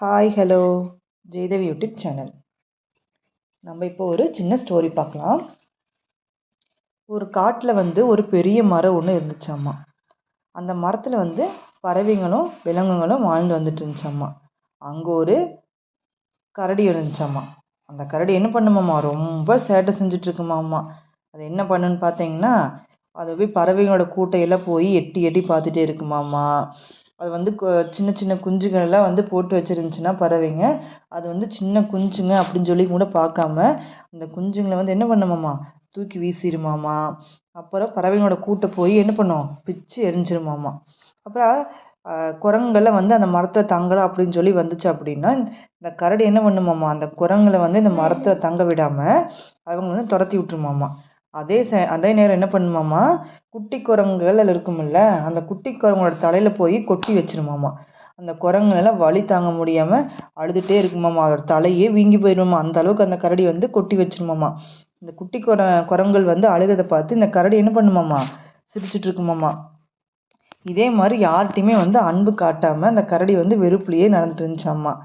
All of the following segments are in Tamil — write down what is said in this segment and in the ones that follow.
Hi hello Jayadevi YouTube channel. நம்ம இப்போ ஒரு சின்ன ஸ்டோரி பார்க்கலாம். ஒரு காட்டில் ஒரு பெரிய மரம் ஒன்று இருந்துச்சாம்மா. அந்த மரத்தில் பறவைங்களும் விலங்குகளும் வாழ்ந்து வந்துட்டு இருந்துச்சாம்மா. அங்கே ஒரு கரடி இருந்துச்சாம்மா. அந்த கரடி என்ன பண்ணுமாம்மா, ரொம்ப சேட்டை செஞ்சுட்டு இருக்குமாம்மா. அது என்ன பண்ணுன்னு பார்த்தீங்கன்னா, அது போய் பறவைங்களோட கூட்டையெல்லாம் போய் எட்டி எட்டி பார்த்துட்டே இருக்குமாம்மா. அது சின்ன சின்ன குஞ்சுகளெல்லாம் போட்டு வச்சுருந்துச்சுன்னா பறவைங்க, அது சின்ன குஞ்சுங்க அப்படின்னு சொல்லி கூட பார்க்காம அந்த குஞ்சுங்களை என்ன பண்ணுமாம்மா, தூக்கி வீசிடுமாம்மா. அப்புறம் பறவைங்களோட கூட்டை போய் என்ன பண்ணும், பிச்சு எரிஞ்சிருமாம்மா. அப்புறம் குரங்குகள்லாம் அந்த மரத்தில் தங்கலாம் அப்படின்னு சொல்லி வந்துச்சு அப்படின்னா, இந்த கரடி என்ன பண்ணுமாம்மா, அந்த குரங்குகளை இந்த மரத்தில் தங்க விடாமல் அவங்க துரத்தி விட்டுருமாம்மா. அதே நேரம் என்ன பண்ணுமாம்மா, குட்டி குரங்குகள் அதில் இருக்குமில்ல, அந்த குட்டி குரங்களோட தலையில் போய் கொட்டி வச்சிருமாம்மா. அந்த குரங்குலாம் வலி தாங்க முடியாமல் அழுதுகிட்டே இருக்குமாம்மா. அதோட தலையே வீங்கி போயிடுமாம்மா. அந்த அளவுக்கு அந்த கரடி கொட்டி வச்சிருமாம்மா. இந்த குட்டி குரங்குகள் அழுகிறத பார்த்து இந்த கரடி என்ன பண்ணுமாம்மா, சிரிச்சிட்டு இருக்குமாம்மா. இதே மாதிரி யார்கிட்டையுமே அன்பு காட்டாமல் அந்த கரடி வெறுப்புலையே நடந்துட்டு இருந்துச்சாம்மா.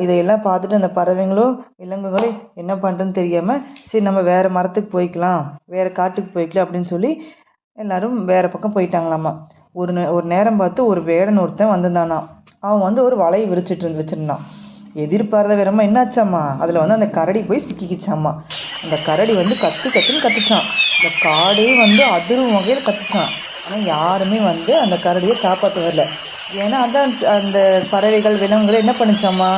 இதையெல்லாம் பார்த்துட்டு அந்த பறவைங்களும் விலங்குகளும் என்ன பண்ணுறதுன்னு தெரியாமல், சரி நம்ம வேறு மரத்துக்கு போய்க்கலாம், வேறு காட்டுக்கு போய்க்கலாம் அப்படின்னு சொல்லி எல்லோரும் வேறு பக்கம் போயிட்டாங்களாம்மா. ஒரு நேரம் பார்த்து ஒரு வேடன் ஒருத்தன் வந்திருந்தானா. அவன் ஒரு வலையை வச்சுருந்தான். எதிர்பாராத விதமாக என்னாச்சாம்மா, அதில் அந்த கரடி போய் சிக்கிக்கிச்சாம்மா. அந்த கரடி கத்துன்னு கத்துச்சான். இந்த காடே அதிரும் வகையில் கத்துச்சான். ஆனால் யாருமே அந்த கரடியை காப்பாற்ற வரல. ஏன்னா அந்த பறவைகள் விலங்குகள் என்ன பண்ணுச்சாம்மா,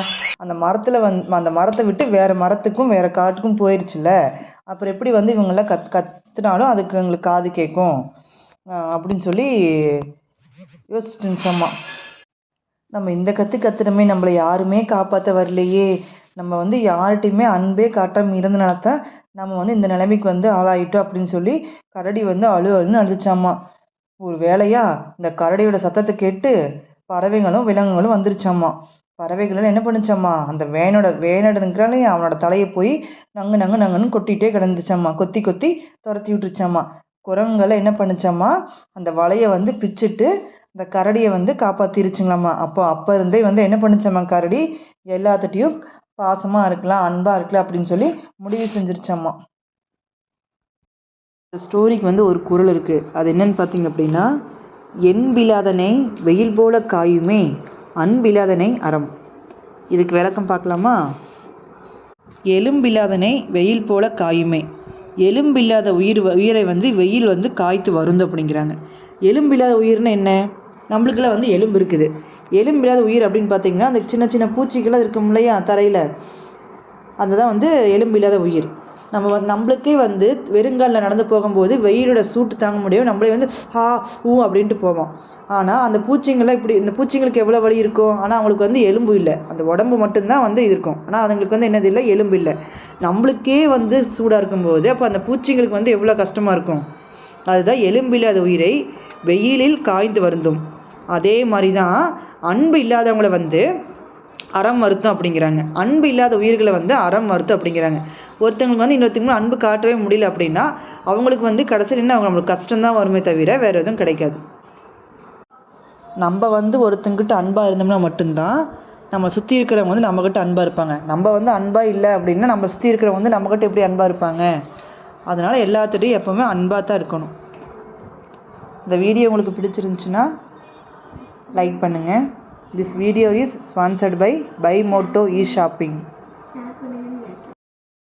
அந்த மரத்தில் அந்த மரத்தை விட்டு வேறு மரத்துக்கும் வேறு காட்டுக்கும் போயிடுச்சுல்ல. அப்புறம் எப்படி இவங்கெல்லாம் கத்துனாலும் அதுக்கு எங்களுக்கு காது கேட்கும் அப்படின்னு சொல்லி யோசிச்சுட்டு இருந்துச்சாம்மா. நம்ம இந்த கத்துறமே நம்மளை யாருமே காப்பாற்ற வரலையே, நம்ம யார்கிட்டையுமே அன்பே காட்டாமல் இருந்தனால தான் நம்ம இந்த நிலைமைக்கு ஆளாயிட்டோம் அப்படின்னு சொல்லி கரடி அழுன்னு அழுதுச்சாம்மா. ஒரு வேளையா இந்த கரடியோட சத்தத்தை கேட்டு பறவைகளும் விலங்குகளும் வந்துருச்சாம்மா. பறவைகள் என்ன பண்ணுச்சாம்மா, அந்த வேனடுங்கிறாலே அவனோட தலையை போய் நங்கு நங்கு நங்குன்னு கொட்டிகிட்டே கிடந்துச்சாம்மா. கொத்தி கொத்தி துரத்தி விட்டுருச்சாம்மா. குரங்குகளை என்ன பண்ணுச்சாம்மா, அந்த வலையை பிச்சுட்டு அந்த கரடியை காப்பாற்றிருச்சுங்களாம்மா. அப்போ இருந்தே என்ன பண்ணுச்சாம்மா, கரடி எல்லாத்துட்டையும் பாசமாக இருக்கலாம், அன்பாக இருக்கலாம் அப்படின்னு சொல்லி முடிவு செஞ்சிருச்சாம்மா. இந்த ஸ்டோரிக்கு ஒரு குறள் இருக்குது. அது என்னன்னு பார்த்தீங்க அப்படின்னா, என்பிலாதனை வெயில் போல காயுமே, அன்பிலாதனை அறம். இதுக்கு விளக்கம் பார்க்கலாமா? எலும்பில்லாதனை வெயில் போல காயுமே. எலும்பில்லாத உயிரை வெயில் காய்த்து வருந்து அப்படிங்கிறாங்க. எலும்பில்லாத உயிர்னு என்ன? நம்மளுக்குலாம் எலும்பு இருக்குது. எலும்பில்லாத உயிர் அப்படின்னு பார்த்தீங்கன்னா, அந்த சின்ன சின்ன பூச்சிகள்லாம் இருக்கும் இல்லையா தரையில், அதுதான் எலும்பில்லாத உயிர். நம்மளுக்கே வெறுங்காலில் நடந்து போகும்போது வெயிலோட சூட்டு தாங்க முடியும், நம்மளே ஹா ஊ அப்படின்ட்டு போவோம். ஆனால் அந்த பூச்சிங்கள்லாம் இந்த பூச்சிங்களுக்கு எவ்வளோ வலி இருக்கும், ஆனால் அவங்களுக்கு எலும்பு இல்லை, அந்த உடம்பு மட்டும்தான் இது இருக்கும். ஆனால் அதுங்களுக்கு என்னது இல்லை, எலும்பு இல்லை. நம்மளுக்கே சூடாக இருக்கும்போது அப்போ அந்த பூச்சிங்களுக்கு எவ்வளோ கஷ்டமாக இருக்கும். அதுதான் எலும்பில்லாத உயிரை வெயிலில் காய்ந்து வருந்தும். அதே மாதிரி தான் அன்பு இல்லாதவங்களை அறம் மறுத்தம் அப்படிங்கிறாங்க. அன்பு இல்லாத உயிர்களை அறம் மறுத்தம் அப்படிங்கிறாங்க. ஒருத்தவங்களுக்கு இன்னொருத்தவங்களுக்கு அன்பு காட்டவே முடியல அப்படின்னா அவங்களுக்கு கடைசியில் என்ன, நம்மளுக்கு கஷ்டம்தான் வருமே தவிர வேறு எதுவும் கிடைக்காது. நம்ம ஒருத்தங்கிட்ட அன்பாக இருந்தோம்னா மட்டும்தான் நம்ம சுற்றி இருக்கிறவங்க நம்மக்கிட்ட அன்பாக இருப்பாங்க. நம்ம அன்பாக இல்லை அப்படின்னா நம்ம சுற்றி இருக்கிறவங்க நம்மக்கிட்ட எப்படி அன்பாக இருப்பாங்க? அதனால் எல்லாத்துட்டையும் எப்போவுமே அன்பாக தான் இருக்கணும். இந்த வீடியோ உங்களுக்கு பிடிச்சிருந்துச்சுன்னா லைக் பண்ணுங்கள். This video is sponsored by Buy Motto eShopping.